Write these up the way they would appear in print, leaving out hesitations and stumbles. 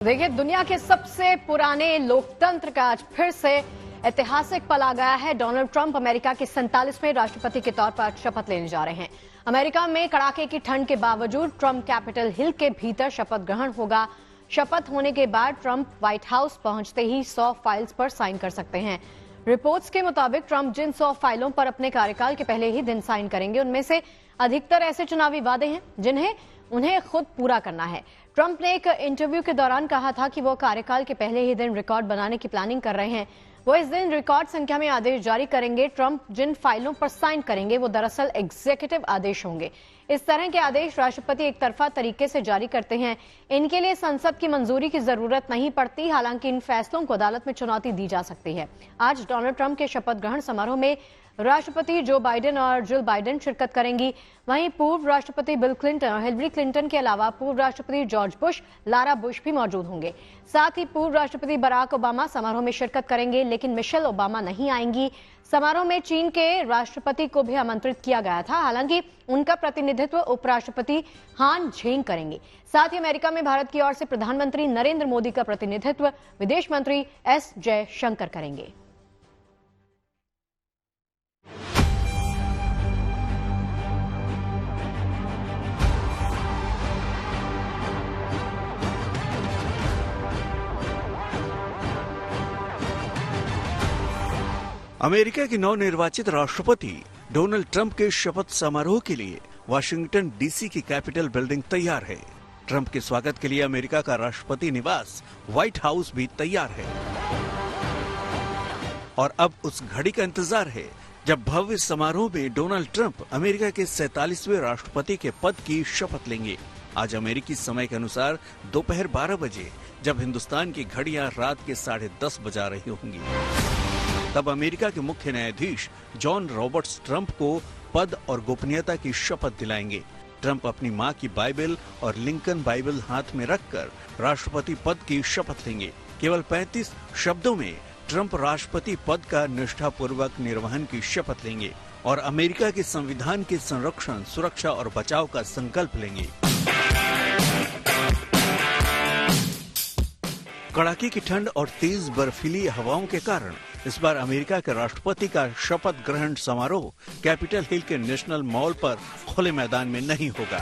देखिए, दुनिया के सबसे पुराने लोकतंत्र का आज फिर से ऐतिहासिक पल आ गया है। डोनाल्ड ट्रंप अमेरिका के 47वें राष्ट्रपति के तौर पर शपथ लेने जा रहे हैं। अमेरिका में कड़ाके की ठंड के बावजूद ट्रंप कैपिटल हिल के भीतर शपथ ग्रहण होगा। शपथ होने के बाद ट्रंप व्हाइट हाउस पहुंचते ही 100 फाइल्स पर साइन कर सकते हैं। रिपोर्ट्स के मुताबिक ट्रंप जिन 100 फाइलों पर अपने कार्यकाल के पहले ही दिन साइन करेंगे, उनमें से अधिकतर ऐसे चुनावी वादे हैं जिन्हें उन्हें खुद पूरा करना है। ट्रंप ने एक इंटरव्यू के दौरान कहा था कि वो कार्यकाल के पहले ही दिन रिकॉर्ड बनाने की प्लानिंग कर रहे हैं। वो इस दिन रिकॉर्ड संख्या में आदेश जारी करेंगे। ट्रंप जिन फाइलों पर साइन करेंगे वो दरअसल एग्जीक्यूटिव आदेश होंगे। इस तरह के आदेश राष्ट्रपति एक तरफा तरीके से जारी करते हैं। इनके लिए संसद की मंजूरी की जरूरत नहीं पड़ती। हालांकि इन फैसलों को अदालत में चुनौती दी जा सकती है। आज डोनाल्ड ट्रंप के शपथ ग्रहण समारोह में राष्ट्रपति जो बाइडेन और जिल बाइडेन शिरकत करेंगी। वहीं पूर्व राष्ट्रपति बिल क्लिंटन और हिलरी क्लिंटन के अलावा पूर्व राष्ट्रपति जॉर्ज बुश, लारा बुश भी मौजूद होंगे। साथ ही पूर्व राष्ट्रपति बराक ओबामा समारोह में शिरकत करेंगे, लेकिन मिशेल ओबामा नहीं आएंगी। समारोह में चीन के राष्ट्रपति को भी आमंत्रित किया गया था। हालांकि उनका प्रतिनिधित्व उपराष्ट्रपति हान झेंग करेंगे। साथ ही अमेरिका में भारत की ओर से प्रधानमंत्री नरेंद्र मोदी का प्रतिनिधित्व विदेश मंत्री एस जयशंकर करेंगे। अमेरिका के नवनिर्वाचित राष्ट्रपति डोनाल्ड ट्रंप के शपथ समारोह के लिए वाशिंगटन डीसी की कैपिटल बिल्डिंग तैयार है। ट्रंप के स्वागत के लिए अमेरिका का राष्ट्रपति निवास व्हाइट हाउस भी तैयार है और अब उस घड़ी का इंतजार है जब भव्य समारोह में डोनाल्ड ट्रंप अमेरिका के 47वें राष्ट्रपति के पद की शपथ लेंगे। आज अमेरिकी समय के अनुसार दोपहर 12 बजे, जब हिंदुस्तान की घड़ियां रात के 10:30 बजा रही होंगी, तब अमेरिका के मुख्य न्यायाधीश जॉन रॉबर्ट्स ट्रंप को पद और गोपनीयता की शपथ दिलाएंगे। ट्रंप अपनी मां की बाइबल और लिंकन बाइबल हाथ में रखकर राष्ट्रपति पद की शपथ लेंगे। केवल 35 शब्दों में ट्रंप राष्ट्रपति पद का निष्ठापूर्वक निर्वहन की शपथ लेंगे और अमेरिका के संविधान के संरक्षण, सुरक्षा और बचाव का संकल्प लेंगे। कड़ाके की ठंड और तेज बर्फीली हवाओं के कारण इस बार अमेरिका के राष्ट्रपति का शपथ ग्रहण समारोह कैपिटल हिल के नेशनल मॉल पर खुले मैदान में नहीं होगा।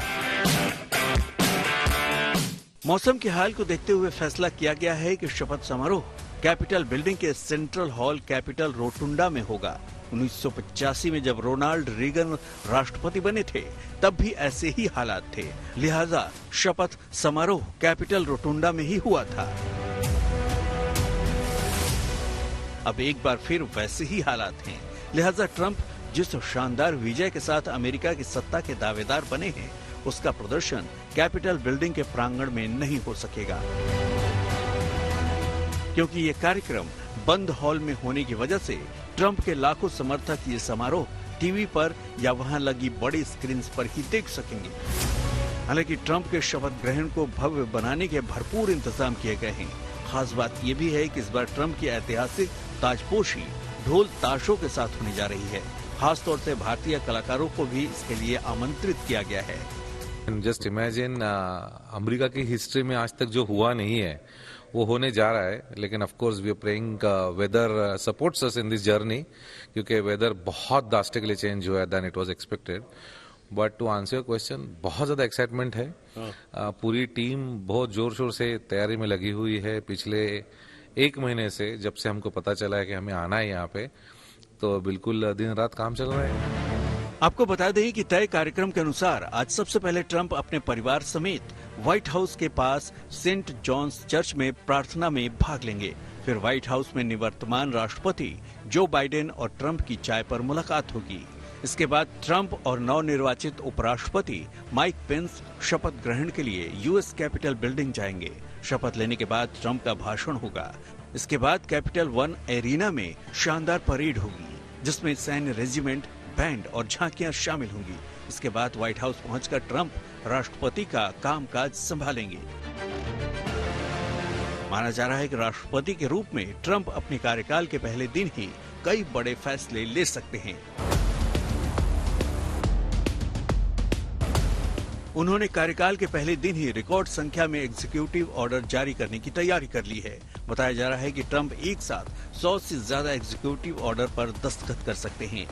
मौसम के हाल को देखते हुए फैसला किया गया है कि शपथ समारोह कैपिटल बिल्डिंग के सेंट्रल हॉल कैपिटल रोटुंडा में होगा। 1985 में जब रोनाल्ड रीगन राष्ट्रपति बने थे, तब भी ऐसे ही हालात थे। लिहाजा शपथ समारोह कैपिटल रोटुंडा में ही हुआ था। अब एक बार फिर वैसे ही हालात हैं। लिहाजा ट्रंप जिस शानदार विजय के साथ अमेरिका की सत्ता के दावेदार बने हैं, उसका प्रदर्शन कैपिटल बिल्डिंग के प्रांगण में नहीं हो सकेगा, क्योंकि ये कार्यक्रम बंद हॉल में होने की वजह से ट्रंप के लाखों समर्थक ये समारोह टीवी पर या वहां लगी बड़ी स्क्रीन पर ही देख सकेंगे। हालांकि ट्रंप के शपथ ग्रहण को भव्य बनाने के भरपूर इंतजाम किए गए हैं। खास बात यह भी है कि इस बार ट्रंप की ऐतिहासिक ताजपोशी ढोल ताशों के साथ होने जा रही है। खास तौर से भारतीय कलाकारों को भी इसके लिए आमंत्रित किया गया है। जस्ट इमेजिन, अमेरिका की हिस्ट्री में आज तक जो हुआ नहीं है वो होने जा रहा है। लेकिन of course we are praying weather supports us in this journey, क्योंकि वेदर बहुत ड्रास्टिकली चेंज हुआ है than it was expected. But to answer your question, बहुत ज्यादा एक्साइटमेंट है। पूरी टीम बहुत जोर शोर से तैयारी में लगी हुई है। पिछले 1 महीने से, जब से हमको पता चला है कि हमें आना है यहाँ पे, तो बिल्कुल दिन रात काम चल रहा है। आपको बता दें कि तय कार्यक्रम के अनुसार आज सबसे पहले ट्रंप अपने परिवार समेत व्हाइट हाउस के पास सेंट जॉन्स चर्च में प्रार्थना में भाग लेंगे। फिर व्हाइट हाउस में निवर्तमान राष्ट्रपति जो बाइडेन और ट्रंप की चाय पर मुलाकात होगी। इसके बाद ट्रंप और नवनिर्वाचित उपराष्ट्रपति माइक पेंस शपथ ग्रहण के लिए यूएस कैपिटल बिल्डिंग जाएंगे। शपथ लेने के बाद ट्रंप का भाषण होगा। इसके बाद कैपिटल वन एरिना में शानदार परेड होगी, जिसमें सैन्य रेजिमेंट, बैंड और झांकियां शामिल होंगी। इसके बाद व्हाइट हाउस पहुंचकर ट्रंप राष्ट्रपति का कामकाज संभालेंगे। माना जा रहा है कि राष्ट्रपति के रूप में ट्रंप अपने कार्यकाल के पहले दिन ही कई बड़े फैसले ले सकते हैं। उन्होंने कार्यकाल के पहले दिन ही रिकॉर्ड संख्या में एग्जीक्यूटिव ऑर्डर जारी करने की तैयारी कर ली है। बताया जा रहा है कि ट्रंप एक साथ 100 से ज्यादा एग्जीक्यूटिव ऑर्डर पर दस्तखत कर सकते हैं।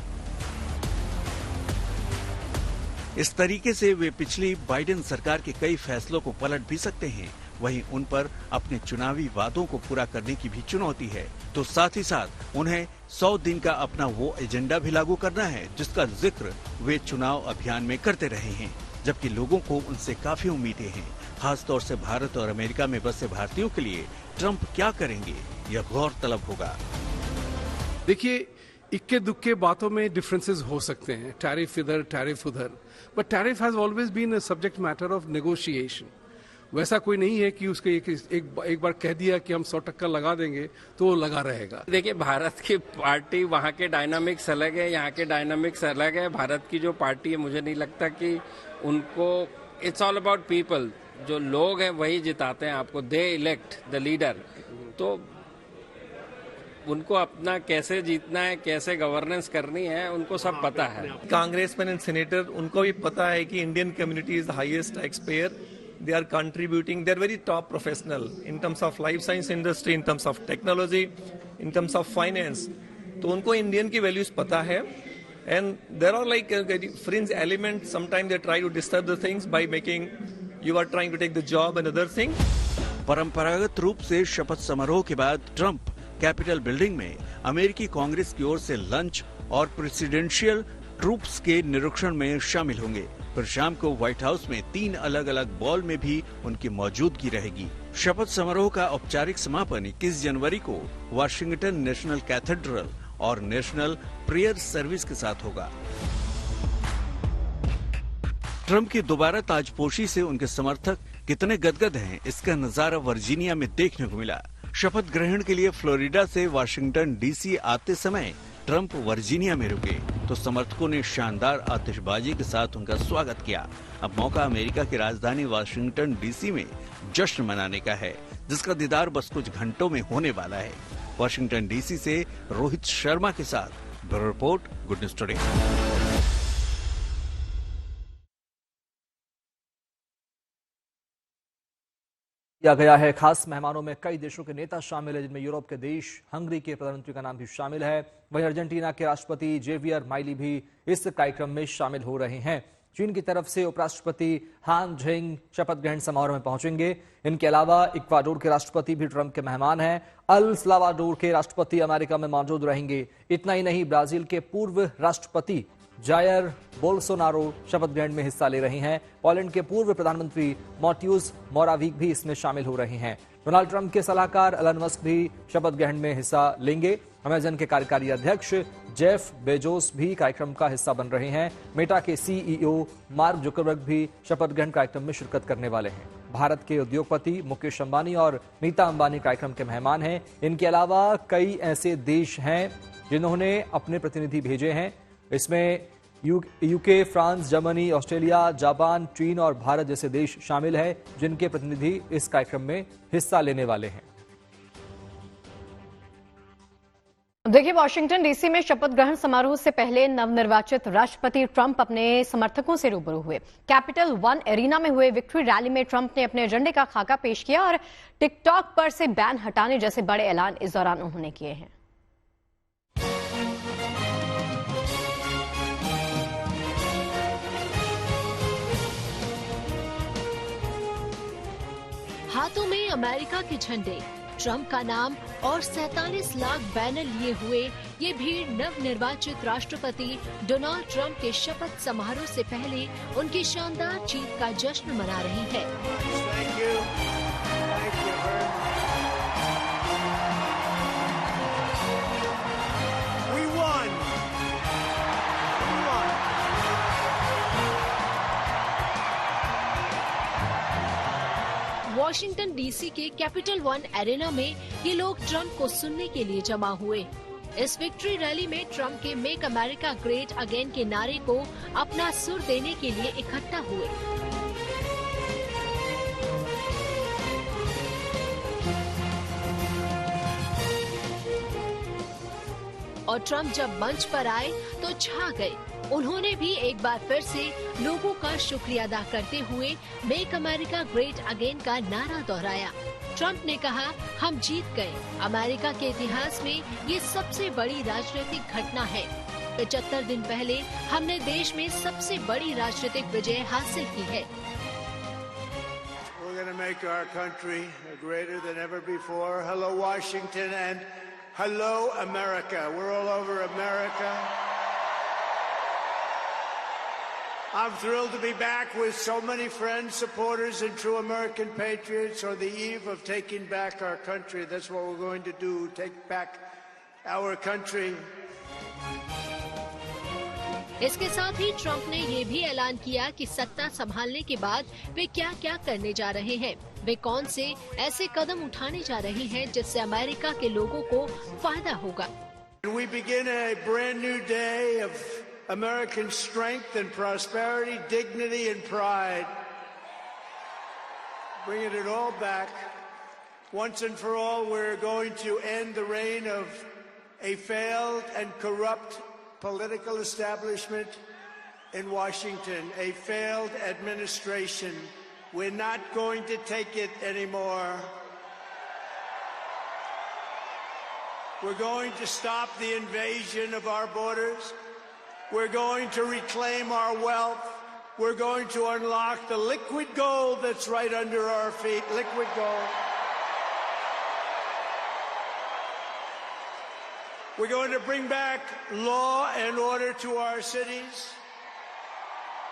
इस तरीके से वे पिछली बाइडेन सरकार के कई फैसलों को पलट भी सकते हैं। वहीं उन पर अपने चुनावी वादों को पूरा करने की भी चुनौती है, तो साथ ही साथ उन्हें 100 दिन का अपना वो एजेंडा भी लागू करना है जिसका जिक्र वे चुनाव अभियान में करते रहे हैं। जबकि लोगों को उनसे काफी उम्मीदें हैं। खासतौर से भारत और अमेरिका में बसे भारतीयों के लिए ट्रंप क्या करेंगे, यह गौरतलब होगा। देखिए, इक्के दुक्के बातों में डिफरेंसेस हो सकते हैं, टैरिफ इधर टैरिफ उधर, but tariff has always been a subject matter of negotiation. वैसा कोई नहीं है कि उसके एक बार कह दिया कि हम 100% लगा देंगे तो वो लगा रहेगा। देखिए, भारत की पार्टी, वहाँ के डायनामिक्स अलग है, यहाँ के डायनामिक्स अलग है। भारत की जो पार्टी है, मुझे नहीं लगता कि उनको, इट्स ऑल अबाउट पीपल, जो लोग हैं वही जिताते हैं आपको, दे इलेक्ट द लीडर। तो उनको अपना कैसे जीतना है, कैसे गवर्नेंस करनी है, उनको सब पता है। कांग्रेसमैन एंड सेनेटर, उनको भी पता है कि Indian community is the highest tax payer. They are contributing, they are very top professional in terms of life science industry, in terms of technology, in terms of finance. तो उनको Indian की values पता है। And there are like fringe elements, sometimes they try to disturb the things by making, you are trying to take the job and other thing. परंपरागत रूप से शपथ समारोह के बाद ट्रंप कैपिटल बिल्डिंग में अमेरिकी कांग्रेस की ओर से लंच और प्रेसिडेंशियल ट्रूप्स के निरीक्षण में शामिल होंगे। फिर शाम को व्हाइट हाउस में 3 अलग अलग बॉल में भी उनकी मौजूदगी रहेगी। शपथ समारोह का औपचारिक समापन 21 जनवरी को वाशिंगटन नेशनल कैथेड्रल और नेशनल प्रेयर सर्विस के साथ होगा। ट्रंप की दोबारा ताजपोशी से उनके समर्थक कितने गदगद हैं, इसका नजारा वर्जीनिया में देखने को मिला। शपथ ग्रहण के लिए फ्लोरिडा से वाशिंगटन डीसी आते समय ट्रंप वर्जीनिया में रुके तो समर्थकों ने शानदार आतिशबाजी के साथ उनका स्वागत किया। अब मौका अमेरिका की राजधानी वाशिंगटन डीसी में जश्न मनाने का है, जिसका दीदार बस कुछ घंटों में होने वाला है। वाशिंगटन डीसी से रोहित शर्मा के साथ bureau report, good news today. किया गया है। खास मेहमानों में कई देशों के नेता शामिल है, जिनमें यूरोप के देश हंगरी के प्रधानमंत्री का नाम भी शामिल है। वहीं अर्जेंटीना के राष्ट्रपति जेवियर माइली भी इस कार्यक्रम में शामिल हो रहे हैं। चीन की तरफ से उपराष्ट्रपति हान झेंग शपथ ग्रहण समारोह में पहुंचेंगे। इनके अलावा इक्वाडोर के राष्ट्रपति भी ट्रंप के मेहमान हैं। अल सल्वाडोर के राष्ट्रपति अमेरिका में मौजूद रहेंगे। इतना ही नहीं, ब्राजील के पूर्व राष्ट्रपति जायर बोल्सोनारो शपथ ग्रहण में हिस्सा ले रहे हैं। पोलैंड के पूर्व प्रधानमंत्री मॉट्यूस मोराविक भी इसमें शामिल हो रहे हैं। डोनाल्ड ट्रंप के सलाहकार एलन मस्क भी शपथ ग्रहण में हिस्सा लेंगे। अमेजन के कार्यकारी अध्यक्ष जेफ बेजोस भी कार्यक्रम का हिस्सा बन रहे हैं। मेटा के सीईओ मार्क जुकरबर्ग भी शपथ ग्रहण कार्यक्रम में शिरकत करने वाले हैं। भारत के उद्योगपति मुकेश अंबानी और नीता अंबानी कार्यक्रम के मेहमान हैं। इनके अलावा कई ऐसे देश हैं जिन्होंने अपने प्रतिनिधि भेजे हैं। इसमें UK, France, Germany, Australia, Japan, चीन और भारत जैसे देश शामिल हैं, जिनके प्रतिनिधि इस कार्यक्रम में हिस्सा लेने वाले हैं। देखिए, वाशिंगटन डीसी में शपथ ग्रहण समारोह से पहले नवनिर्वाचित राष्ट्रपति ट्रंप अपने समर्थकों से रूबरू हुए। कैपिटल वन एरिना में हुए विक्ट्री रैली में ट्रंप ने अपने एजेंडे का खाका पेश किया और टिकटॉक पर से बैन हटाने जैसे बड़े ऐलान इस दौरान उन्होंने किए हैं। हाथों में अमेरिका के झंडे, ट्रंप का नाम और 47 लाख बैनर लिए हुए ये भीड़ नवनिर्वाचित राष्ट्रपति डोनाल्ड ट्रंप के शपथ समारोह से पहले उनकी शानदार जीत का जश्न मना रही है। वॉशिंगटन डीसी के कैपिटल वन एरिना में ये लोग ट्रंप को सुनने के लिए जमा हुए। इस विक्ट्री रैली में ट्रंप के मेक अमेरिका ग्रेट अगेन के नारे को अपना सुर देने के लिए इकट्ठा हुए। और ट्रंप जब मंच पर आए तो छा गए। उन्होंने भी एक बार फिर से लोगों का शुक्रिया अदा करते हुए मेक अमेरिका ग्रेट अगेन का नारा दोहराया। ट्रंप ने कहा, हम जीत गए। अमेरिका के इतिहास में ये सबसे बड़ी राजनीतिक घटना है। 75 दिन पहले हमने देश में सबसे बड़ी राजनीतिक विजय हासिल की है। We're going to make our country greater than ever before. Hello, Washington, and hello, America. We're all over America. I'm thrilled to be back with so many friends, supporters, and true American patriots on the eve of taking back our country. That's what we're going to do, take back our country. इसके साथ ही Trump ने ये भी ऐलान किया कि सत्ता संभालने के बाद वे क्या क्या करने जा रहे हैं। वे कौन से ऐसे कदम उठाने जा रहे हैं जिससे अमेरिका के लोगों को फायदा होगा। We begin a brand new day of American strength and prosperity, dignity and pride. Bringing it all back. Once and for all, we're going to end the reign of a failed and corrupt political establishment in Washington, a failed administration. We're not going to take it anymore. We're going to stop the invasion of our borders. We're going to reclaim our wealth. We're going to unlock the liquid gold that's right under our feet, liquid gold. We're going to bring back law and order to our cities.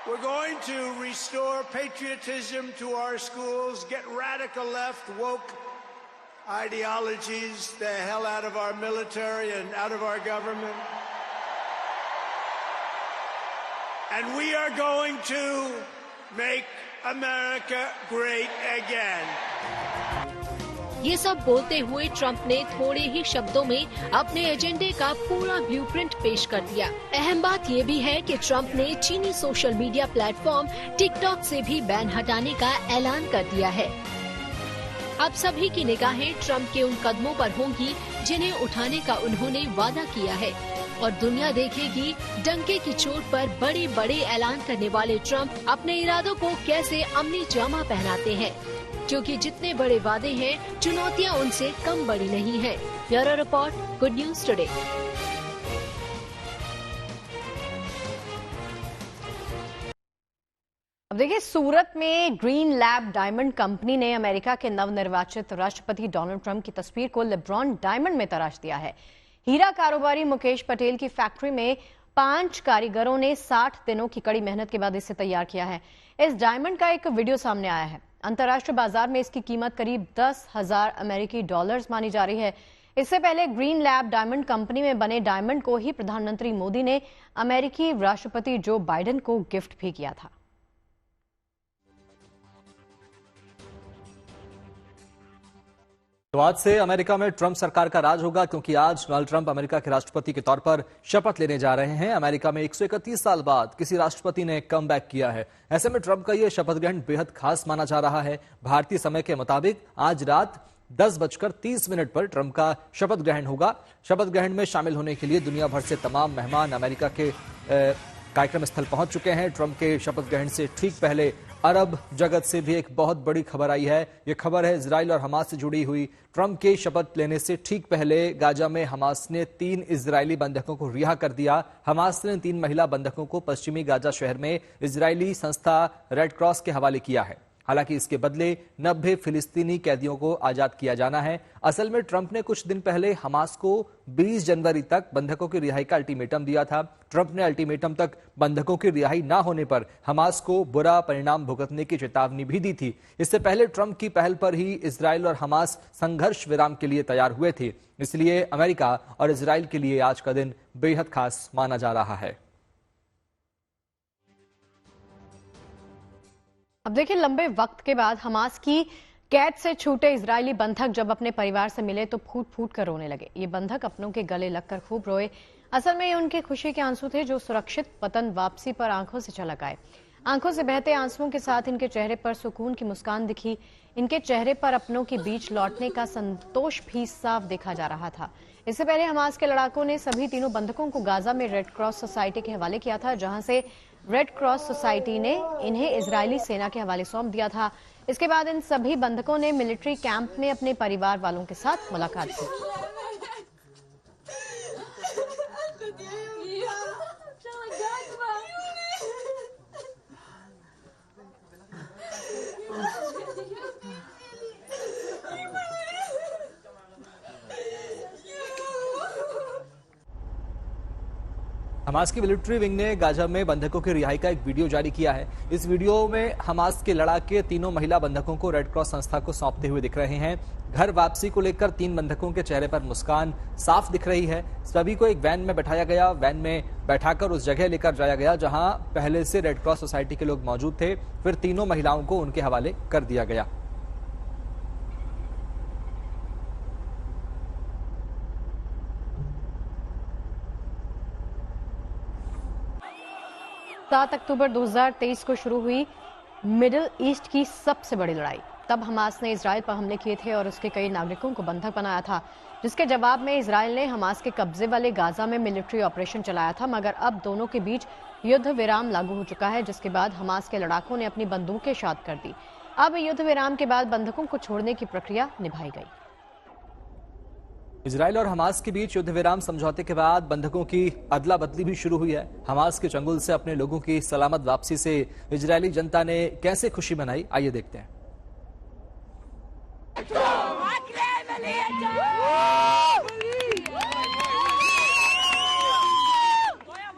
We're going to restore patriotism to our schools, get radical left, woke ideologies the hell out of our military and out of our government. And we are going to make America great again. ये सब बोलते हुए Trump ने थोड़े ही शब्दों में अपने एजेंडे का पूरा ब्लूप्रिंट पेश कर दिया। अहम बात ये भी है कि ट्रंप ने चीनी सोशल मीडिया प्लेटफॉर्म टिकटॉक से भी बैन हटाने का ऐलान कर दिया है। अब सभी की निगाहें ट्रंप के उन कदमों पर होंगी जिन्हें उठाने का उन्होंने वादा किया है और दुनिया देखेगी डंके की चोट पर बड़े बड़े ऐलान करने वाले ट्रंप अपने इरादों को कैसे अमली जामा पहनाते हैं, क्योंकि जितने बड़े वादे हैं चुनौतियां उनसे कम बड़ी नहीं है। Bureau report, good news today. अब देखिए, सूरत में ग्रीन लैब डायमंड कंपनी ने अमेरिका के नवनिर्वाचित राष्ट्रपति डोनाल्ड ट्रंप की तस्वीर को लेब्रॉन डायमंड में तराश दिया है। हीरा कारोबारी मुकेश पटेल की फैक्ट्री में 5 कारीगरों ने 60 दिनों की कड़ी मेहनत के बाद इसे तैयार किया है। इस डायमंड का एक वीडियो सामने आया है। अंतर्राष्ट्रीय बाजार में इसकी कीमत करीब 10,000 अमेरिकी डॉलर्स मानी जा रही है। इससे पहले ग्रीन लैब डायमंड कंपनी में बने डायमंड को ही प्रधानमंत्री मोदी ने अमेरिकी राष्ट्रपति जो बाइडेन को गिफ्ट भी किया था। तो आज से अमेरिका में ट्रंप सरकार का राज होगा, क्योंकि आज डोनाल्ड ट्रंप अमेरिका के राष्ट्रपति के तौर पर शपथ लेने जा रहे हैं। अमेरिका में 131 साल बाद किसी राष्ट्रपति ने कमबैक किया है। ऐसे में ट्रंप का यह शपथ ग्रहण बेहद खास माना जा रहा है। भारतीय समय के मुताबिक आज रात 10:30 पर ट्रंप का शपथ ग्रहण होगा। शपथ ग्रहण में शामिल होने के लिए दुनिया भर से तमाम मेहमान अमेरिका के कार्यक्रम स्थल पहुंच चुके हैं। ट्रंप के शपथ ग्रहण से ठीक पहले अरब जगत से भी एक बहुत बड़ी खबर आई है। यह खबर है इजराइल और हमास से जुड़ी हुई। ट्रंप के शपथ लेने से ठीक पहले गाजा में हमास ने 3 इजरायली बंधकों को रिहा कर दिया। हमास ने 3 महिला बंधकों को पश्चिमी गाजा शहर में इजरायली संस्था रेड क्रॉस के हवाले किया है। हालांकि इसके बदले 90 फिलिस्तीनी कैदियों को आजाद किया जाना है। असल में ट्रंप ने कुछ दिन पहले हमास को 20 जनवरी तक बंधकों की रिहाई का अल्टीमेटम दिया था। ट्रंप ने अल्टीमेटम तक बंधकों की रिहाई ना होने पर हमास को बुरा परिणाम भुगतने की चेतावनी भी दी थी। इससे पहले ट्रंप की पहल पर ही इजराइल और हमास संघर्ष विराम के लिए तैयार हुए थे। इसलिए अमेरिका और इजराइल के लिए आज का दिन बेहद खास माना जा रहा है। अब देखिए, लंबे वक्त के बाद हमास की कैद से छूटे इजरायली बंधक जब अपने परिवार से मिले तो फूट फूट कर रोने लगे। ये बंधक अपनों के गले लगकर खूब रोए। असल में ये उनके खुशी के आंसू थे जो सुरक्षित वतन वापसी पर आंखों से छलक आए। आंखों से बहते आंसुओं के साथ इनके चेहरे पर सुकून की मुस्कान दिखी। इनके चेहरे पर अपनों के बीच लौटने का संतोष भी साफ देखा जा रहा था। इससे पहले हमास के लड़ाकों ने सभी तीनों बंधकों को गाजा में रेड क्रॉस सोसाइटी के हवाले किया था, जहां से रेड क्रॉस सोसाइटी ने इन्हें इजरायली सेना के हवाले सौंप दिया था। इसके बाद इन सभी बंधकों ने मिलिट्री कैंप में अपने परिवार वालों के साथ मुलाकात की। हमास की मिलिट्री विंग ने गाजा में बंधकों की रिहाई का एक वीडियो जारी किया है। इस वीडियो में हमास के लड़ाके तीनों महिला बंधकों को रेड क्रॉस संस्था को सौंपते हुए दिख रहे हैं। घर वापसी को लेकर 3 बंधकों के चेहरे पर मुस्कान साफ दिख रही है। सभी को एक वैन में बैठाया गया, वैन में बैठाकर उस जगह लेकर जाया गया जहां पहले से रेड क्रॉस सोसाइटी के लोग मौजूद थे। फिर तीनों महिलाओं को उनके हवाले कर दिया गया। अक्टूबर 2023 को शुरू हुई मिडिल ईस्ट की सबसे बड़ी लड़ाई। तब हमास ने इजराइल पर हमले किए थे और उसके कई नागरिकों को बंधक बनाया था, जिसके जवाब में इजराइल ने हमास के कब्जे वाले गाजा में मिलिट्री ऑपरेशन चलाया था। मगर अब दोनों के बीच युद्ध विराम लागू हो चुका है, जिसके बाद हमास के लड़ाकों ने अपनी बंदूकें शांत कर दी। अब युद्ध विराम के बाद बंधकों को छोड़ने की प्रक्रिया निभाई गई। इजराइल और हमास के बीच युद्ध विराम समझौते के बाद बंधकों की अदला बदली भी शुरू हुई है। हमास के चंगुल से अपने लोगों की सलामत वापसी से इजरायली जनता ने कैसे खुशी मनाई, आइए देखते हैं।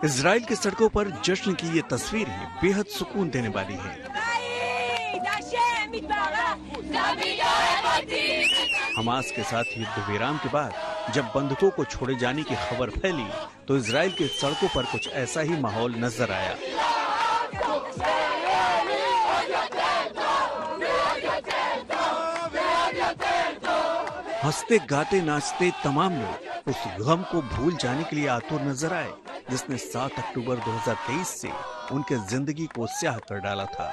इजराइल की सड़कों पर जश्न की ये तस्वीरें बेहद सुकून देने वाली है। हमास के साथ युद्ध विराम के बाद जब बंधकों को छोड़े जाने की खबर फैली तो इजराइल की सड़कों पर कुछ ऐसा ही माहौल नजर आया। हंसते गाते नाचते तमाम लोग उस गम को भूल जाने के लिए आतुर नजर आए जिसने 7 अक्टूबर 2023 से उनके जिंदगी को स्याह कर डाला था।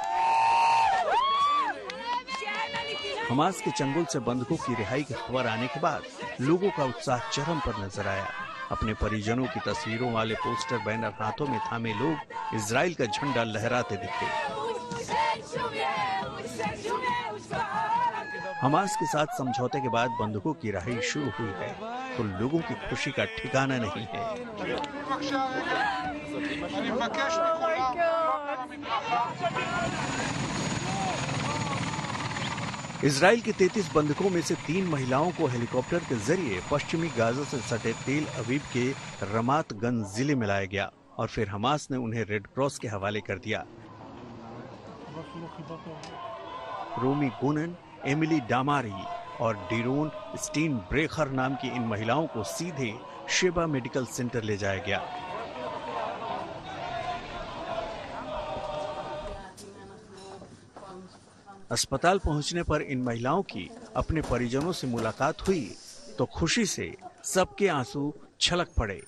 हमास के चंगुल से बंधकों की रिहाई की खबर आने के बाद लोगों का उत्साह चरम पर नजर आया। अपने परिजनों की तस्वीरों वाले पोस्टर बैनर हाथों में थामे लोग इजराइल का झंडा लहराते दिखे। हमास के साथ समझौते के बाद बंधकों की रिहाई शुरू हुई है तो लोगों की खुशी का ठिकाना नहीं है। इजराइल के 33 बंधकों में से 3 महिलाओं को हेलीकॉप्टर के जरिए पश्चिमी गाजा से सटे तेल अवीव के रमात गंज जिले में लाया गया और फिर हमास ने उन्हें रेड क्रॉस के हवाले कर दिया। रोमी गुनन, एमिली डामारी और डिरोन स्टीन ब्रेखर नाम की इन महिलाओं को सीधे शेबा मेडिकल सेंटर ले जाया गया। अस्पताल पहुंचने पर इन महिलाओं की अपने परिजनों से मुलाकात हुई तो खुशी से सबके आंसू छलक पड़े।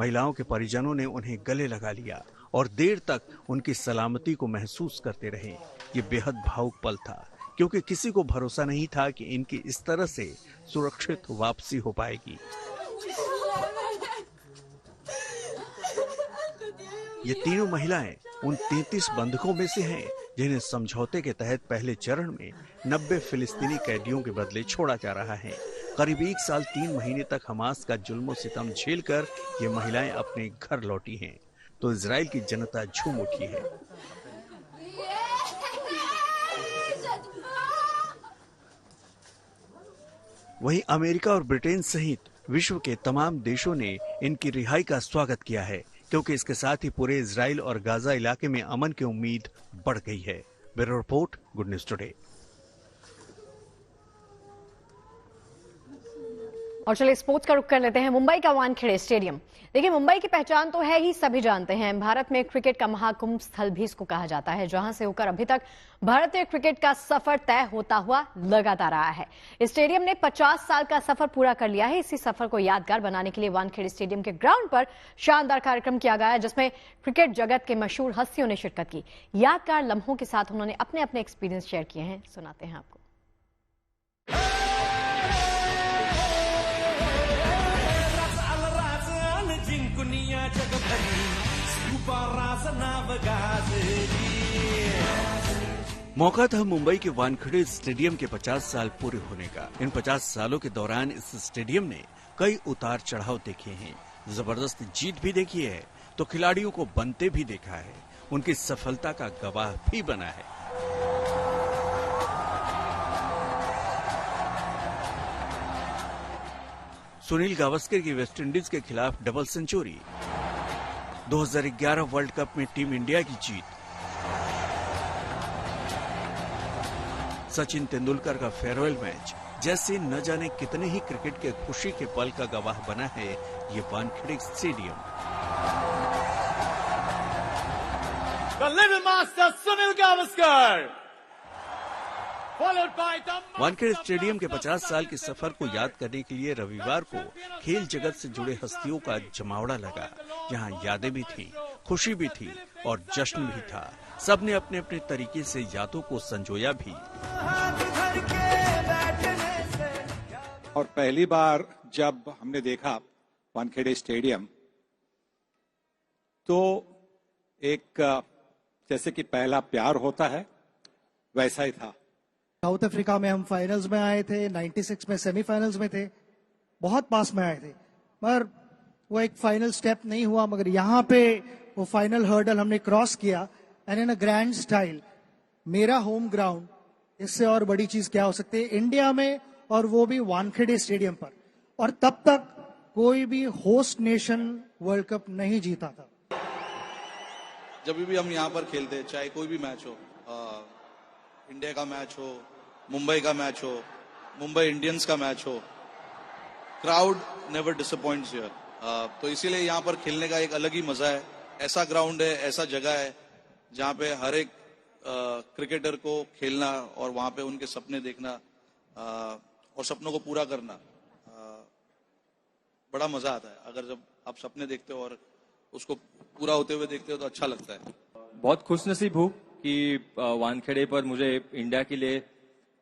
महिलाओं के परिजनों ने उन्हें गले लगा लिया और देर तक उनकी सलामती को महसूस करते रहे। ये बेहद भावुक पल था क्योंकि किसी को भरोसा नहीं था कि इनकी इस तरह से सुरक्षित वापसी हो पाएगी। ये तीनों महिलाएं उन 33 बंधकों में से हैं जिन्हें समझौते के तहत पहले चरण में 90 फिलिस्तीनी कैदियों के बदले छोड़ा जा रहा है। करीब 1 साल 3 महीने तक हमास का जुल्म सितम झेलकर ये महिलाएं अपने घर लौटी हैं तो इजराइल की जनता झूम उठी है। वहीं अमेरिका और ब्रिटेन सहित विश्व के तमाम देशों ने इनकी रिहाई का स्वागत किया है क्योंकि इसके साथ ही पूरे इजराइल और गाजा इलाके में अमन की उम्मीद बढ़ गई है। Bureau report, good news today. और चलिए स्पोर्ट्स का रुख कर लेते हैं। मुंबई का वानखेड़े स्टेडियम। देखिए, मुंबई की पहचान तो है ही, सभी जानते हैं। भारत में क्रिकेट का महाकुंभ स्थल भी इसको कहा जाता है, जहां से होकर अभी तक भारतीय क्रिकेट का सफर तय होता हुआ लगातार रहा है। इस स्टेडियम ने 50 साल का सफर पूरा कर लिया है। इसी सफर को यादगार बनाने के लिए वानखेड़े स्टेडियम के ग्राउंड पर शानदार कार्यक्रम किया गया है, जिसमें क्रिकेट जगत के मशहूर हस्तियों ने शिरकत की। यादगार लम्हों के साथ उन्होंने अपने अपने एक्सपीरियंस शेयर किए हैं, सुनाते हैं आपको। मौका था मुंबई के वानखेड़े स्टेडियम के 50 साल पूरे होने का। इन 50 सालों के दौरान इस स्टेडियम ने कई उतार चढ़ाव देखे हैं, जबरदस्त जीत भी देखी है, तो खिलाड़ियों को बनते भी देखा है, उनकी सफलता का गवाह भी बना है। सुनील गावस्कर की वेस्टइंडीज के खिलाफ डबल सेंचुरी, 2011 वर्ल्ड कप में टीम इंडिया की जीत, सचिन तेंदुलकर का फेयरवेल मैच, जैसे न जाने कितने ही क्रिकेट के खुशी के पल का गवाह बना है ये Wankhede stadium. The little master Sunil Gavaskar, followed by the Wankhede stadium के 50 साल के सफर को याद करने के लिए रविवार को खेल जगत से जुड़े हस्तियों का जमावड़ा लगा, जहां यादें भी थी, खुशी भी थी और जश्न भी था। सबने अपने अपने तरीके से यादों को संजोया भी। और पहली बार जब हमने देखा वानखेड़े स्टेडियम, तो एक जैसे कि पहला प्यार होता है वैसा ही था। साउथ अफ्रीका में हम फाइनल्स में आए थे, 96 में सेमीफाइनल्स में थे, बहुत पास में आए थे, मगर वो एक फाइनल स्टेप नहीं हुआ। मगर यहाँ पे वो फाइनल हर्डल हमने क्रॉस किया, and in a grand style. मेरा होम ग्राउंड, इससे और बड़ी चीज क्या हो सकती है इंडिया में, और वो भी वानखेड़े स्टेडियम पर। और तब तक कोई भी होस्ट नेशन वर्ल्ड कप नहीं जीता था। जब भी हम यहाँ पर खेलते, चाहे कोई भी मैच हो, इंडिया का मैच हो, मुंबई का मैच हो, मुंबई इंडियंस का मैच हो, क्राउड नेवर डिसअपॉइंट्स हियर। तो इसीलिए यहाँ पर खेलने का एक अलग ही मजा है। ऐसा ग्राउंड है, ऐसा जगह है जहाँ पे हर एक क्रिकेटर को खेलना और वहाँ पे उनके सपने देखना और सपनों को पूरा करना बड़ा मजा आता है। अगर जब आप सपने देखते हो और उसको पूरा होते हुए देखते हो तो अच्छा लगता है। बहुत खुशनसीब हूँ कि वानखेड़े पर मुझे इंडिया के लिए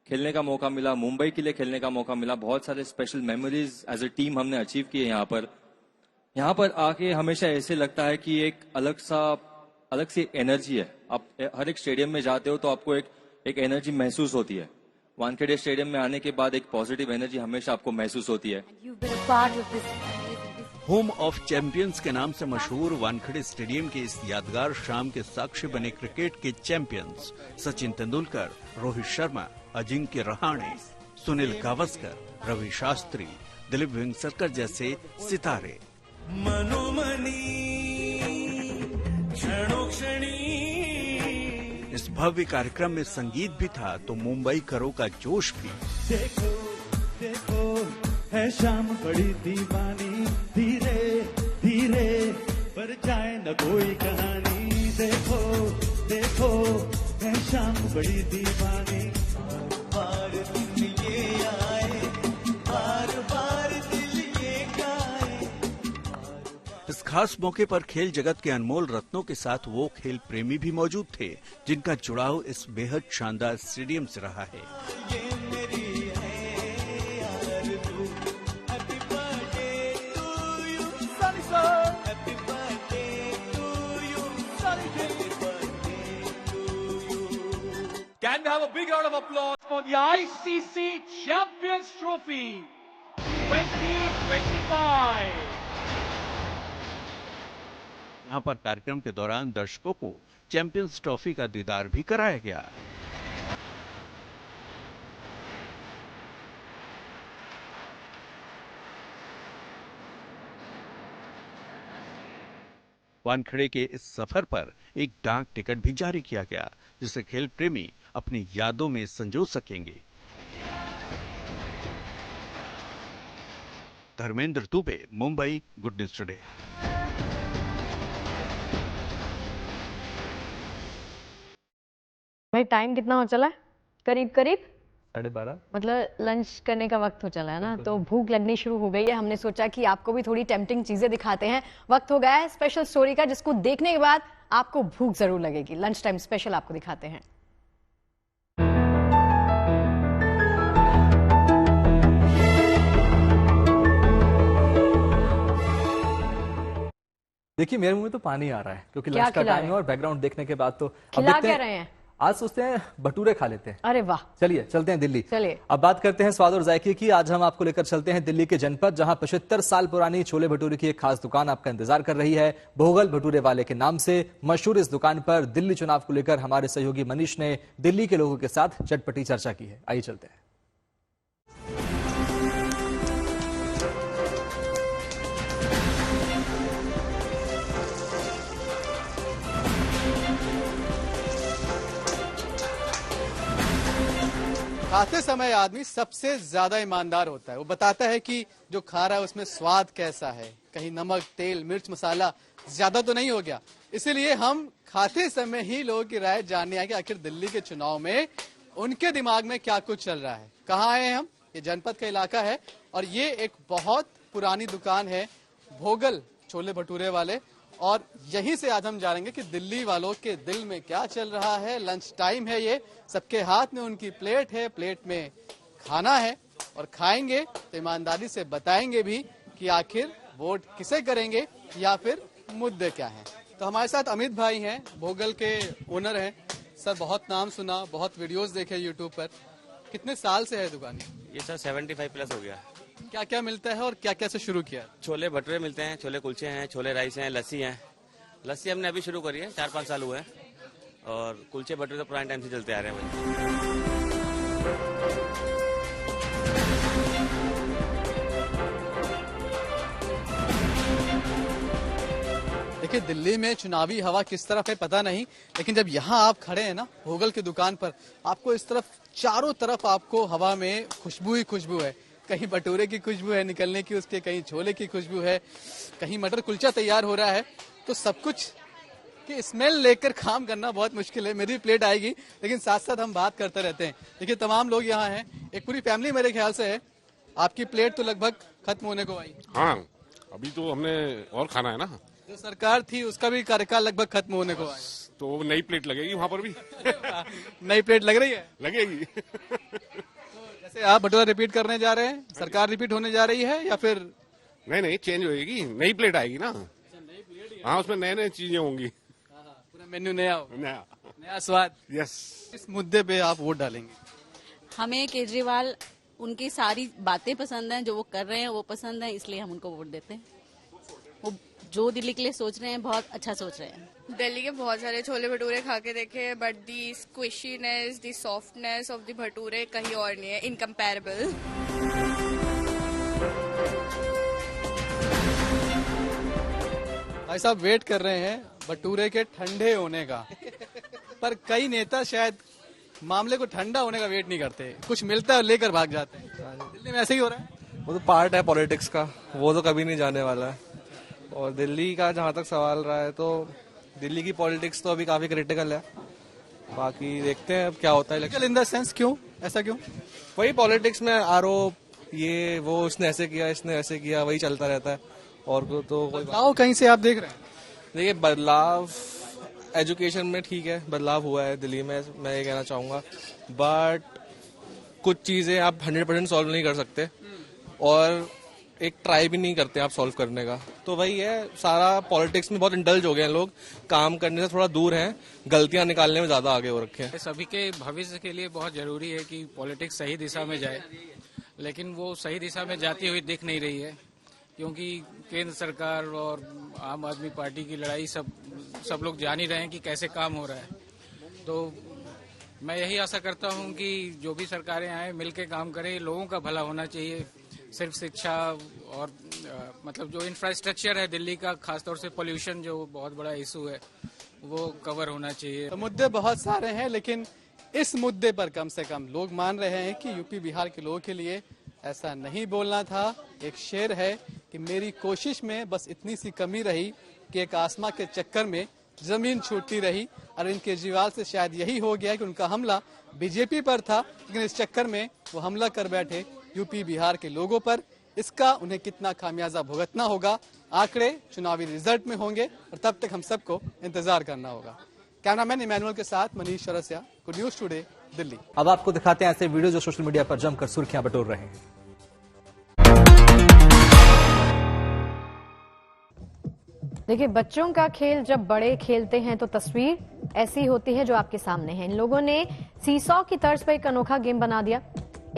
खेलने का मौका मिला, मुंबई के लिए खेलने का मौका मिला। बहुत सारे special memories as a team हमने अचीव किए यहाँ पर आके हमेशा ऐसे लगता है कि एक अलग सी एनर्जी है। आप हर एक स्टेडियम में जाते हो तो आपको एक एनर्जी महसूस होती है। वानखेड़े स्टेडियम में आने के बाद एक पॉजिटिव एनर्जी हमेशा आपको महसूस होती है। होम ऑफ चैंपियंस के नाम से मशहूर वानखेड़े स्टेडियम के इस यादगार शाम के साक्षी बने क्रिकेट के चैंपियंस सचिन तेंदुलकर, रोहित शर्मा, अजिंक्य रहाणे, सुनील गावस्कर, रवि शास्त्री, दिलीप वेंगसरकर जैसे सितारे। इस भव्य कार्यक्रम में संगीत भी था तो मुंबई करों का जोश भी। देखो देखो है शाम बड़ी दीवानी, धीरे धीरे पर जाए न कोई कहानी। देखो देखो है शाम बड़ी दीवानी, बार दिन ये आए, बार बार दिल ये गाए। इस खास मौके पर खेल जगत के अनमोल रत्नों के साथ वो खेल प्रेमी भी मौजूद थे जिनका जुड़ाव इस बेहद शानदार स्टेडियम से रहा है। Can we have a big round of applause for the ICC Champions Trophy 2025? यहाँ पर कार्यक्रम के दौरान दर्शकों को चैंपियंस ट्रॉफी का दीदार भी कराया गया। वानखेड़े के इस सफर पर एक डाक टिकट भी जारी किया गया जिसे खेल प्रेमी अपनी यादों में संजो सकेंगे। Dharmendra Dubey, Mumbai, good news today. भाई टाइम कितना हो चला है? करीब 12:30। मतलब लंच करने का वक्त हो चला है ना, तो भूख लगनी शुरू हो गई है। हमने सोचा कि आपको भी थोड़ी टेम्पटिंग चीजें दिखाते हैं। वक्त हो गया है स्पेशल स्टोरी का, जिसको देखने के बाद आपको भूख जरूर लगेगी। लंच टाइम स्पेशल आपको दिखाते हैं। देखिए मेरे मुंह में तो पानी आ रहा है, क्योंकि क्या लंच का खिला टाइम रहे है और बैकग्राउंड देखने के बाद तो खिला क्या रहे हैं? आज सोचते हैं भटूरे खा लेते हैं। अरे वाह, चलिए चलते हैं दिल्ली। चलिए अब बात करते हैं स्वाद और जायके की। आज हम आपको लेकर चलते हैं दिल्ली के जनपद, जहां 75 साल पुरानी छोले भटूरे की एक खास दुकान आपका इंतजार कर रही है। भोगल भटूरे वाले के नाम से मशहूर इस दुकान पर दिल्ली चुनाव को लेकर हमारे सहयोगी मनीष ने दिल्ली के लोगों के साथ चटपटी चर्चा की है। आइए चलते हैं। खाते समय आदमी सबसे ज्यादा ईमानदार होता है। वो बताता है कि जो खा रहा है उसमें स्वाद कैसा है, कहीं नमक, तेल, मिर्च, मसाला ज्यादा तो नहीं हो गया। इसीलिए हम खाते समय ही लोगों की राय जानने आए कि आखिर दिल्ली के चुनाव में उनके दिमाग में क्या कुछ चल रहा है। कहाँ आए हम? ये जनपद का इलाका है और ये एक बहुत पुरानी दुकान है, भोगल छोले भटूरे वाले। और यहीं से आज हम जानेंगे कि दिल्ली वालों के दिल में क्या चल रहा है। लंच टाइम है, ये सबके हाथ में उनकी प्लेट है, प्लेट में खाना है और खाएंगे तो ईमानदारी से बताएंगे भी कि आखिर वोट किसे करेंगे या फिर मुद्दे क्या हैं। तो हमारे साथ अमित भाई हैं, भोगल के ओनर हैं। सर बहुत नाम सुना, बहुत वीडियोस देखे यूट्यूब पर। कितने साल से है दुकान? ये सर 75 प्लस हो गया। क्या क्या मिलता है और क्या क्या से शुरू किया? छोले भटूरे मिलते हैं, छोले कुलचे हैं, छोले राइस हैं, लस्सी हैं। लस्सी हमने अभी शुरू करी है, 4-5 साल हुए हैं। और कुलचे भटूरे तो पुराने टाइम से चलते आ रहे हैं भाई। देखिए दिल्ली में चुनावी हवा किस तरफ है पता नहीं, लेकिन जब यहाँ आप खड़े हैं ना भोगल की दुकान पर, आपको इस तरफ चारों तरफ आपको हवा में खुशबू ही खुशबू है। कहीं भटूरे की खुशबू है निकलने की उसके, कहीं छोले की खुशबू है, कहीं मटर कुलचा तैयार हो रहा है। तो सब कुछ की स्मेल लेकर काम करना बहुत मुश्किल है। मेरी प्लेट आएगी, लेकिन साथ साथ हम बात करते रहते हैं। देखिए तमाम लोग यहाँ हैं, एक पूरी फैमिली मेरे ख्याल से है। आपकी प्लेट तो लगभग खत्म होने को आई। हाँ, अभी तो हमने और खाना है ना। जो सरकार थी उसका भी कार्यकाल लगभग खत्म होने को आया, तो नई प्लेट लगेगी वहाँ पर भी। नई प्लेट लग रही है? लगेगी। जैसे आप भटूरा रिपीट करने जा रहे हैं, सरकार रिपीट होने जा रही है या फिर? नहीं चेंज होएगी, नई प्लेट आएगी ना। हाँ, उसमें नए नए चीजें होंगी, पूरा मेन्यू नया हो, नया स्वाद। यस। इस मुद्दे पे आप वोट डालेंगे? हमें केजरीवाल उनकी सारी बातें पसंद हैं, जो वो कर रहे हैं वो पसंद है, इसलिए हम उनको वोट देते हैं। वो जो दिल्ली के लिए सोच रहे हैं बहुत अच्छा सोच रहे हैं। दिल्ली के बहुत सारे छोले भटूरे खा के देखे, but the squishiness, the softness of the bhature कहीं और नहीं है, इनकम्पैरेबल। भाई साहब वेट कर रहे हैं भटूरे के ठंडे होने का, पर कई नेता शायद मामले को ठंडा होने का वेट नहीं करते, कुछ मिलता है और लेकर भाग जाते हैं। दिल्ली में ऐसे ही हो रहा है। वो तो पार्ट है पॉलिटिक्स का, वो तो कभी नहीं जाने वाला है। और दिल्ली का जहाँ तक सवाल रहा है, तो दिल्ली की पॉलिटिक्स तो अभी काफी क्रिटिकल है। बाकी देखते हैं अब क्या होता है। इन द सेंस क्यों, ऐसा क्यों? वही पॉलिटिक्स में आरोप, ये वो, उसने ऐसे किया, इसने ऐसे किया, वही चलता रहता है। और तो बदलाव कहीं से आप देख रहे हैं? देखिए बदलाव एजुकेशन में ठीक है, बदलाव हुआ है दिल्ली में, मैं ये कहना चाहूंगा। बट कुछ चीजें आप 100% सॉल्व नहीं कर सकते और एक ट्राई भी नहीं करते आप सॉल्व करने का। तो वही है, सारा पॉलिटिक्स में बहुत इंडल्ज हो गए हैं लोग, काम करने से थोड़ा दूर हैं, गलतियां निकालने में ज्यादा आगे हो रखे हैं। सभी के भविष्य के लिए बहुत जरूरी है कि पॉलिटिक्स सही दिशा में जाए, लेकिन वो सही दिशा में जाती हुई दिख नहीं रही है, क्योंकि केंद्र सरकार और आम आदमी पार्टी की लड़ाई सब लोग जान ही रहे हैं कि कैसे काम हो रहा है। तो मैं यही आशा करता हूं कि जो भी सरकारें आए मिलकर काम करें, लोगों का भला होना चाहिए। सिर्फ शिक्षा और मतलब जो इंफ्रास्ट्रक्चर है दिल्ली का, खासतौर से पोल्यूशन जो बहुत बड़ा इशू है, वो कवर होना चाहिए। तो मुद्दे बहुत सारे हैं, लेकिन इस मुद्दे पर कम से कम लोग मान रहे हैं कि यूपी बिहार के लोगों के लिए ऐसा नहीं बोलना था। एक शेर है कि मेरी कोशिश में बस इतनी सी कमी रही कि एक आसमां के चक्कर में जमीन छूटती रही। अरविंद केजरीवाल से शायद यही हो गया कि उनका हमला बीजेपी पर था, लेकिन इस चक्कर में वो हमला कर बैठे यूपी बिहार के लोगों पर। इसका उन्हें कितना खामियाजा भुगतना होगा, आंकड़े चुनावी रिजल्ट में होंगे और तब तक हम सबको इंतजार करना होगा। कैमरामैन इमैनुअल के साथ Manish Chaurasia, good news today, Delhi. अब आपको दिखाते हैं ऐसे वीडियो जो सोशल मीडिया पर जमकर सुर्खियां बटोर रहे हैं। देखिए, बच्चों का खेल जब बड़े खेलते हैं तो तस्वीर ऐसी होती है जो आपके सामने है। इन लोगों ने सीसॉ की तर्ज पर एक अनोखा गेम बना दिया।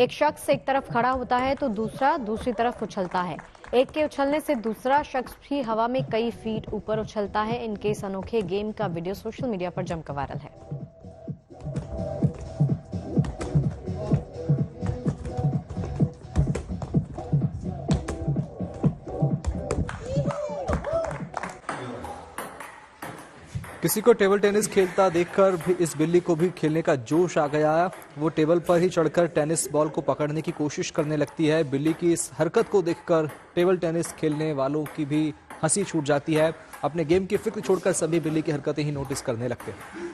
एक शख्स एक तरफ खड़ा होता है तो दूसरा दूसरी तरफ उछलता है। एक के उछलने से दूसरा शख्स भी हवा में कई फीट ऊपर उछलता है। इनके इस अनोखे गेम का वीडियो सोशल मीडिया पर जमकर वायरल है। किसी को टेबल टेनिस खेलता देखकर भी इस बिल्ली को भी खेलने का जोश आ गया। वो टेबल पर ही चढ़कर टेनिस बॉल को पकड़ने की कोशिश करने लगती है। बिल्ली की इस हरकत को देखकर टेबल टेनिस खेलने वालों की भी हंसी छूट जाती है। अपने गेम की फिक्र छोड़कर सभी बिल्ली की हरकतें ही नोटिस करने लगते हैं।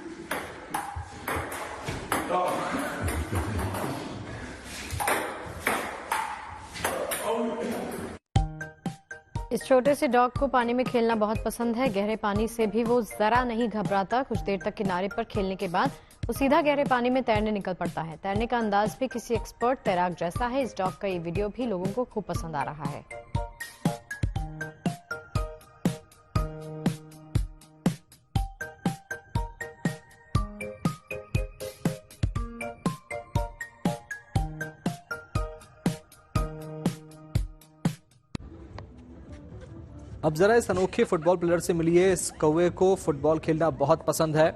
इस छोटे से डॉग को पानी में खेलना बहुत पसंद है। गहरे पानी से भी वो जरा नहीं घबराता। कुछ देर तक किनारे पर खेलने के बाद वो सीधा गहरे पानी में तैरने निकल पड़ता है। तैरने का अंदाज भी किसी एक्सपर्ट तैराक जैसा है। इस डॉग का ये वीडियो भी लोगों को खूब पसंद आ रहा है। अब जरा इस अनोखे फुटबॉल प्लेयर से मिलिए। इस कौवे को फुटबॉल खेलना बहुत पसंद है।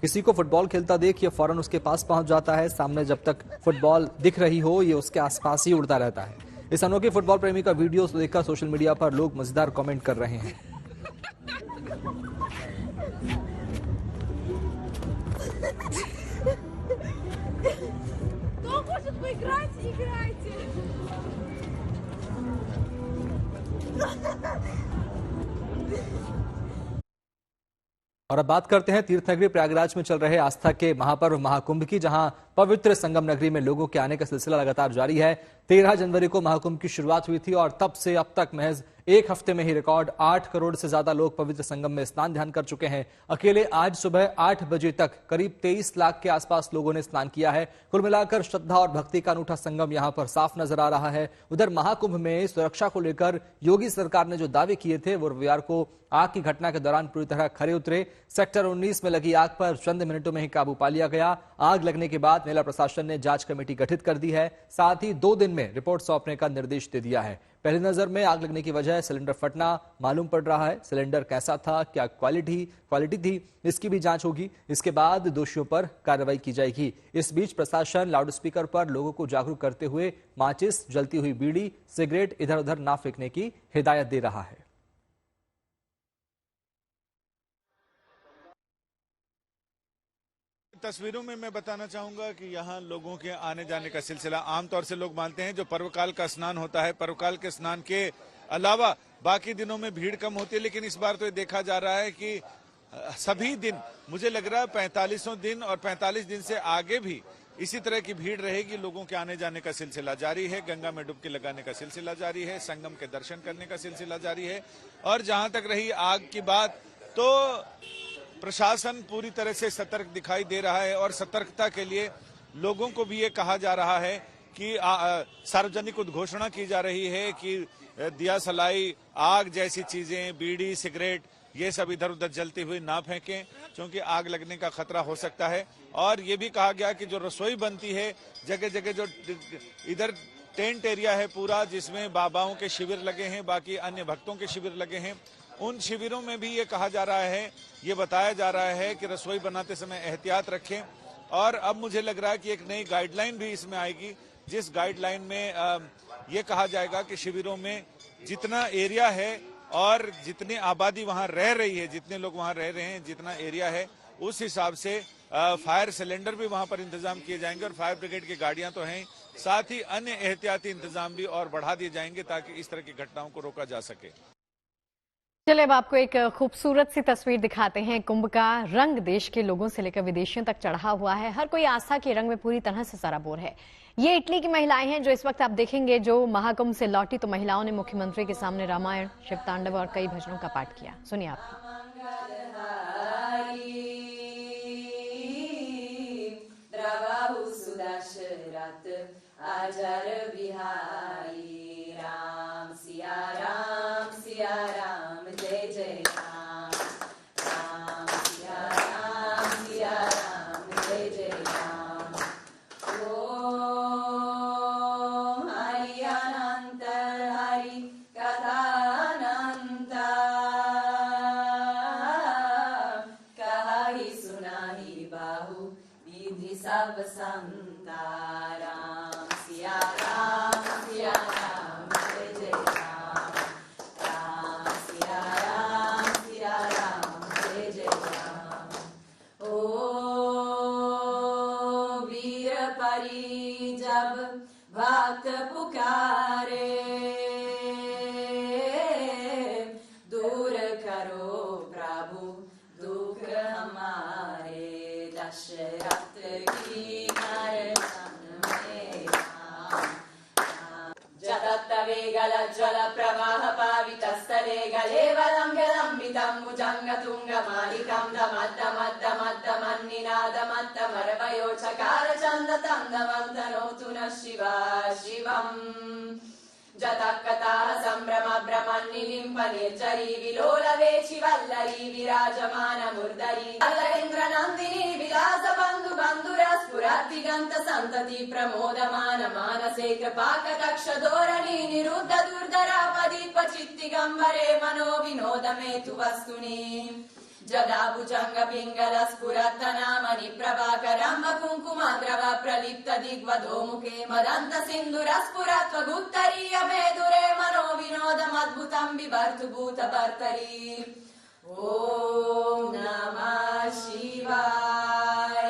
किसी को फुटबॉल खेलता देख ये फौरन उसके पास पहुंच जाता है। सामने जब तक फुटबॉल दिख रही हो ये उसके आसपास ही उड़ता रहता है। इस अनोखे फुटबॉल प्रेमी का वीडियो देखकर सोशल मीडिया पर लोग मजेदार कमेंट कर रहे हैं। और अब बात करते हैं तीर्थनगरी प्रयागराज में चल रहे आस्था के महापर्व महाकुंभ की, जहां पवित्र संगम नगरी में लोगों के आने का सिलसिला लगातार जारी है। 13 जनवरी को महाकुंभ की शुरुआत हुई थी और तब से अब तक महज एक हफ्ते में ही रिकॉर्ड 8 करोड़ से ज्यादा लोग पवित्र संगम में स्नान ध्यान कर चुके हैं। अकेले आज सुबह 8 बजे तक करीब 23 लाख के आसपास लोगों ने स्नान किया है। कुल मिलाकर श्रद्धा और भक्ति का अनूठा संगम यहां पर साफ नजर आ रहा है। उधर महाकुंभ में सुरक्षा को लेकर योगी सरकार ने जो दावे किए थे वो रविवार को आग की घटना के दौरान पूरी तरह खरे उतरे। सेक्टर 19 में लगी आग पर चंद मिनटों में ही काबू पा लिया गया। आग लगने के बाद मेला प्रशासन ने जांच कमेटी गठित कर दी है। साथ ही 2 दिन में रिपोर्ट सौंपने का निर्देश दे दिया है। पहली नजर में आग लगने की वजह सिलेंडर फटना मालूम पड़ रहा है। सिलेंडर कैसा था, क्या क्वालिटी थी, इसकी भी जांच होगी। इसके बाद दोषियों पर कार्रवाई की जाएगी। इस बीच प्रशासन लाउडस्पीकर पर लोगों को जागरूक करते हुए माचिस, जलती हुई बीड़ी, सिगरेट इधर उधर ना फेंकने की हिदायत दे रहा है। तस्वीरों में मैं बताना चाहूंगा कि यहाँ लोगों के आने जाने का सिलसिला, आमतौर से लोग मानते हैं जो पर्वकाल का स्नान होता है, पर्वकाल के स्नान के अलावा बाकी दिनों में भीड़ कम होती है, लेकिन इस बार तो ये देखा जा रहा है कि सभी दिन, मुझे लग रहा है 45 दिन और 45 दिन से आगे भी इसी तरह की भीड़ रहेगी। लोगों के आने जाने का सिलसिला जारी है। गंगा में डुबकी लगाने का सिलसिला जारी है। संगम के दर्शन करने का सिलसिला जारी है। और जहां तक रही आग की बात, तो प्रशासन पूरी तरह से सतर्क दिखाई दे रहा है और सतर्कता के लिए लोगों को भी ये कहा जा रहा है कि सार्वजनिक उद्घोषणा की जा रही है कि दिया सलाई, आग जैसी चीजें, बीड़ी, सिगरेट, ये सब इधर उधर जलती हुई ना फेंकें, क्योंकि आग लगने का खतरा हो सकता है। और ये भी कहा गया कि जो रसोई बनती है जगह जगह, जो इधर टेंट एरिया है पूरा, जिसमें बाबाओं के शिविर लगे हैं, बाकी अन्य भक्तों के शिविर लगे हैं, उन शिविरों में भी ये कहा जा रहा है, ये बताया जा रहा है कि रसोई बनाते समय एहतियात रखें। और अब मुझे लग रहा है कि एक नई गाइडलाइन भी इसमें आएगी, जिस गाइडलाइन में ये कहा जाएगा कि शिविरों में जितना एरिया है और जितनी आबादी वहां रह रही है, जितने लोग वहां रह रहे हैं, जितना एरिया है, उस हिसाब से फायर सिलेंडर भी वहां पर इंतजाम किए जाएंगे और फायर ब्रिगेड की गाड़ियां तो हैं, साथ ही अन्य एहतियाती इंतजाम भी और बढ़ा दिए जाएंगे ताकि इस तरह की घटनाओं को रोका जा सके। चलिए अब आपको एक खूबसूरत सी तस्वीर दिखाते हैं। कुंभ का रंग देश के लोगों से लेकर विदेशियों तक चढ़ा हुआ है। हर कोई आस्था के रंग में पूरी तरह से सराबोर है। ये इटली की महिलाएं हैं जो इस वक्त आप देखेंगे, जो महाकुंभ से लौटी तो महिलाओं ने मुख्यमंत्री के सामने रामायण, शिव तांडव और कई भजनों का पाठ किया। सुनिए आप। आजर बिहारी राम सिया राम जय जय राम, राम सिया राम जय जय राम। ओम हरि अनंत हरि कथानंत, कहाहि सुनाहि बाहु विधि सब संता। राम सिया राम जय जय राम, राम सिया राम जय जय राम। ओ वीर परी जब भक्त पुकारे, दूर करो प्रभु दुख हमारे। दशरथ की जल प्रवाह पावितस्थले गले वलम्बितं भुजङ्गतुङ्गमालिकं दमद्दमद्दमद्दमन्निनादमत्तमरवयो चकार चन्दतं दमन्तनोतु नः शिवा शिवम्। जतकताः सम्भ्रम भ्रमन्निलिम्प निर्जरी विलोलवेचि वल्लरी विराजमान मुर्दरी अल्लरेन्द्रनन्दिनी विलास बन्धु बन्धुरस्फुरद्दिगन्त सन्तति प्रमोदमान मानसे कृपाकटाक्ष धोरणी निरुद्ध दुर्धरापदीप चित्तिगम्बरे मनो विनोदमेतु वस्तुनि। जदा भुजंग पिंगल स्फुरत्तनामनि प्रभाकरम्ब कुङ्कुमद्रव प्रलिप्त दिग्वधो मुखे मदन्त सिन्धुर स्फुरत्वगुत्तरीय मेधुरे मनो विनोदमद्भुतं बिभर्तु भूतभर्तरी। ॐ नमः शिवाय।